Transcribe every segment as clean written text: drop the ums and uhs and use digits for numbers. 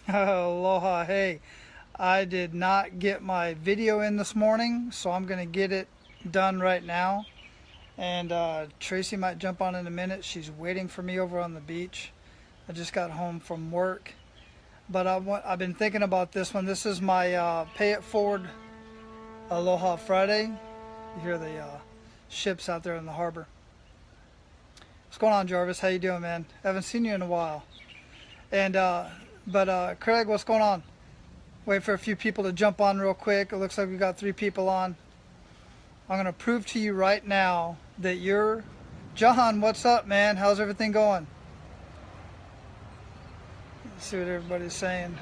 Aloha, hey. I did not get my video in this morning, so I'm going to get it done right now. And Tracy might jump on in a minute. She's waiting for me over on the beach. I just got home from work. But I've been thinking about this one. This is my Pay It Forward Aloha Friday. You hear the ships out there in the harbor. What's going on, Jarvis? How you doing, man? Haven't seen you in a while. And Craig, what's going on? Wait for a few people to jump on real quick. It looks like we've got 3 people on. I'm going to prove to you right now that you're... John, what's up, man? How's everything going? Let's see what everybody's saying.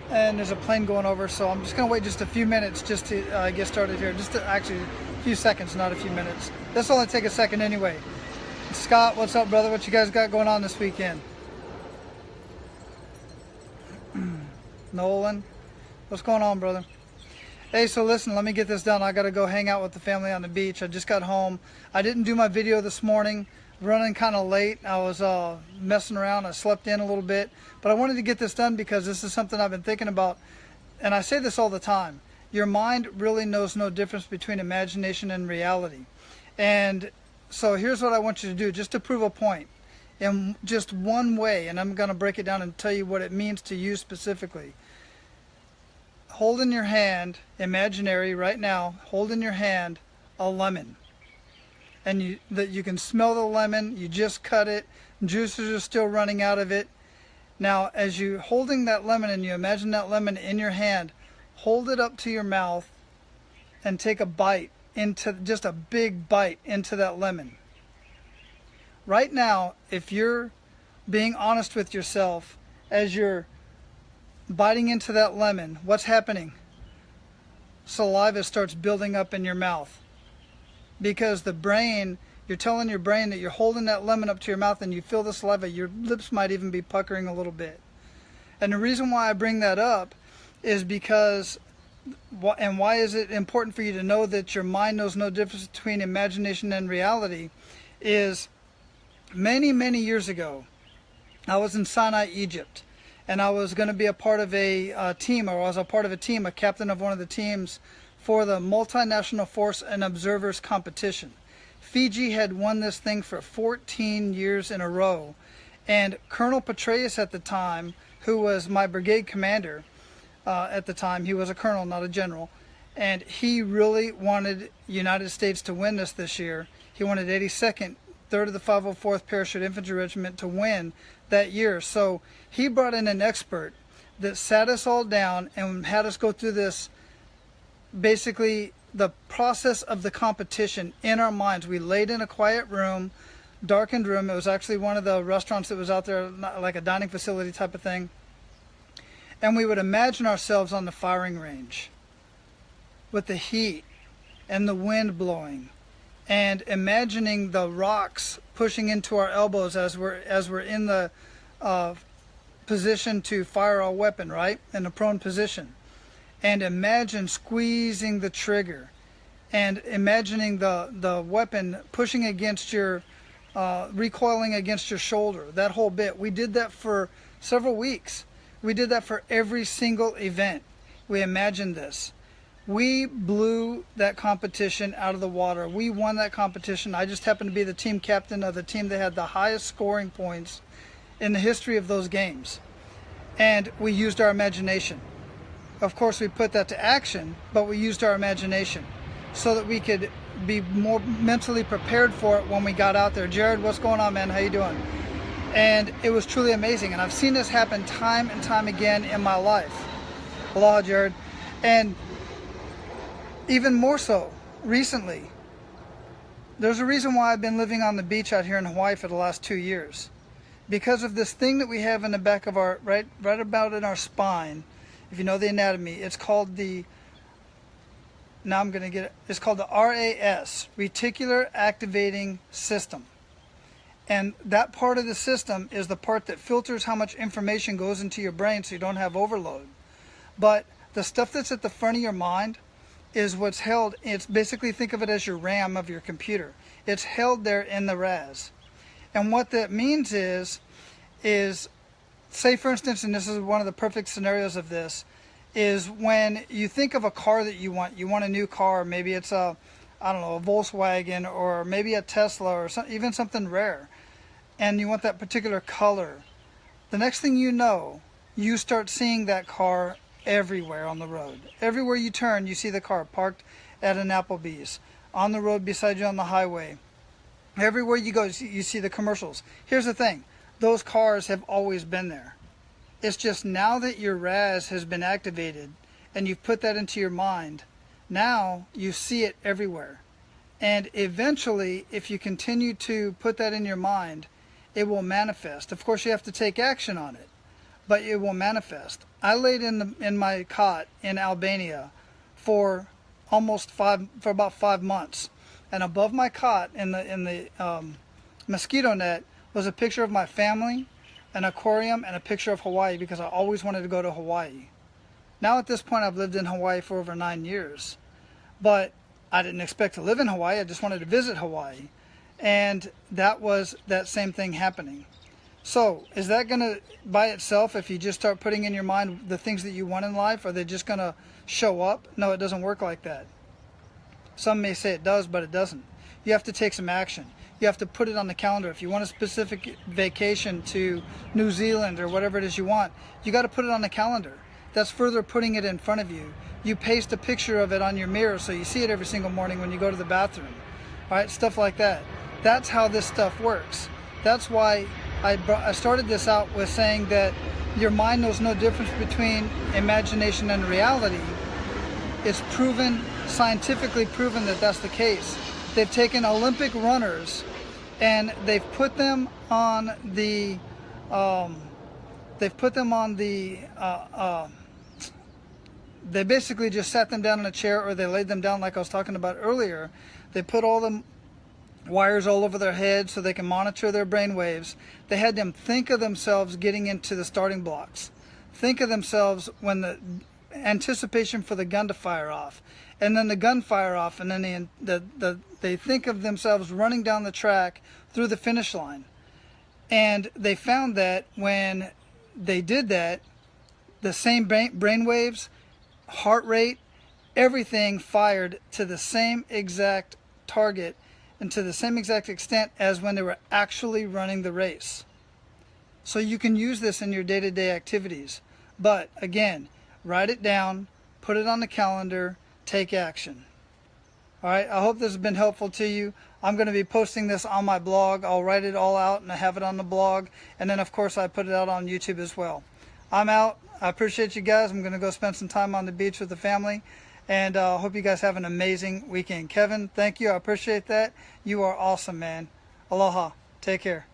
And there's a plane going over, so I'm just going to wait just a few minutes just to get started here. Actually, a few seconds, not a few minutes. This will only take a second anyway. Scott, what's up, brother? What you guys got going on this weekend? Nolan, what's going on, brother? Hey, so listen, let me get this done. I got to go hang out with the family on the beach. I just got home. I didn't do my video this morning. Running kind of late. I was messing around. I slept in a little bit. But I wanted to get this done because this is something I've been thinking about. And I say this all the time. Your mind really knows no difference between imagination and reality. And so here's what I want you to do, just to prove a point. In just one way, and I'm going to break it down and tell you what it means to you specifically. Hold in your hand, imaginary right now, hold in your hand a lemon. And you can smell the lemon, you just cut it, juices are still running out of it. Now, as you holding that lemon and you imagine that lemon in your hand, hold it up to your mouth and take a bite into, just a big bite into that lemon. Right now, if you're being honest with yourself, as you're biting into that lemon, what's happening? Saliva starts building up in your mouth. Because the brain, you're telling your brain that you're holding that lemon up to your mouth and you feel the saliva, your lips might even be puckering a little bit. And the reason why I bring that up is because, and why is it important for you to know that your mind knows no difference between imagination and reality, is many, many years ago, I was in Sinai, Egypt, and I was going to be a part of a team, or I was a part of a team, a captain of one of the teams for the Multination Forces and Observers competition. Fiji had won this thing for 14 years in a row, and Colonel Petraeus at the time, who was my brigade commander at the time, he was a colonel, not a general, and he really wanted United States to win this year. He wanted 82nd, 3rd of the 504th Parachute Infantry Regiment to win that year. So he brought in an expert that sat us all down and had us go through this, basically the process of the competition in our minds. We laid in a quiet room, darkened room. It was actually one of the restaurants that was out there, like a dining facility type of thing. And we would imagine ourselves on the firing range with the heat and the wind blowing, and imagining the rocks pushing into our elbows as we're in the position to fire our weapon, right? In a prone position. And imagine squeezing the trigger and imagining the weapon pushing against your, recoiling against your shoulder, that whole bit. We did that for several weeks. We did that for every single event. We imagined this. We blew that competition out of the water. We won that competition. I just happened to be the team captain of the team that had the highest scoring points in the history of those games. And we used our imagination. Of course, we put that to action, but we used our imagination so that we could be more mentally prepared for it when we got out there. Jared, what's going on, man? How you doing? And it was truly amazing. And I've seen this happen time and time again in my life. Aloha, Jared. And even more so recently, there's a reason why I've been living on the beach out here in Hawaii for the last 2 years. Because of this thing that we have in the back of our, right about in our spine. If you know the anatomy, it's called the, now I'm going to get it, it's called the RAS, Reticular Activating System. And that part of the system is the part that filters how much information goes into your brain so you don't have overload. But the stuff that's at the front of your mind is what's held, it's basically, think of it as your RAM of your computer. It's held there in the RAS. And what that means is is, say for instance, and this is one of the perfect scenarios of this, is when you think of a car that you want a new car, maybe it's a, I don't know, a Volkswagen, or maybe a Tesla, or even something rare, and you want that particular color. The next thing you know, you start seeing that car everywhere on the road. Everywhere you turn, you see the car parked at an Applebee's, on the road beside you on the highway. Everywhere you go, you see the commercials. Here's the thing, those cars have always been there. It's just now that your RAS has been activated and you've put that into your mind, now you see it everywhere. And eventually, if you continue to put that in your mind, it will manifest. Of course, you have to take action on it, but it will manifest. I laid in my cot in Albania for about 5 months, and above my cot in the mosquito net was a picture of my family, an aquarium, and a picture of Hawaii, because I always wanted to go to Hawaii. Now at this point, I've lived in Hawaii for over 9 years, but I didn't expect to live in Hawaii. I just wanted to visit Hawaii, and that was that same thing happening. So is that going to, by itself, if you just start putting in your mind the things that you want in life, are they just going to show up? No, it doesn't work like that. Some may say it does, but it doesn't. You have to take some action. You have to put it on the calendar. If you want a specific vacation to New Zealand or whatever it is you want, you got to put it on the calendar. That's further putting it in front of you. You paste a picture of it on your mirror so you see it every single morning when you go to the bathroom. All right, stuff like that. That's how this stuff works. That's why I started this out with saying that your mind knows no difference between imagination and reality. It's proven, scientifically proven, that that's the case. They've taken Olympic runners and they've put them on the they basically just sat them down in a chair, or they laid them down like I was talking about earlier. They put all the wires all over their head so they can monitor their brain waves. They had them think of themselves getting into the starting blocks. Think of themselves when the anticipation for the gun to fire off, and then the gun fire off, and then they think of themselves running down the track through the finish line. And they found that when they did that, the same brain waves, heart rate, everything fired to the same exact target and to the same exact extent as when they were actually running the race. So you can use this in your day-to-day activities. But again, write it down, put it on the calendar, take action. All right, I hope this has been helpful to you. I'm going to be posting this on my blog. I'll write it all out and I have it on the blog. And then, of course, I put it out on YouTube as well. I'm out. I appreciate you guys. I'm going to go spend some time on the beach with the family. And hope you guys have an amazing weekend. Kevin, thank you. I appreciate that. You are awesome, man. Aloha. Take care.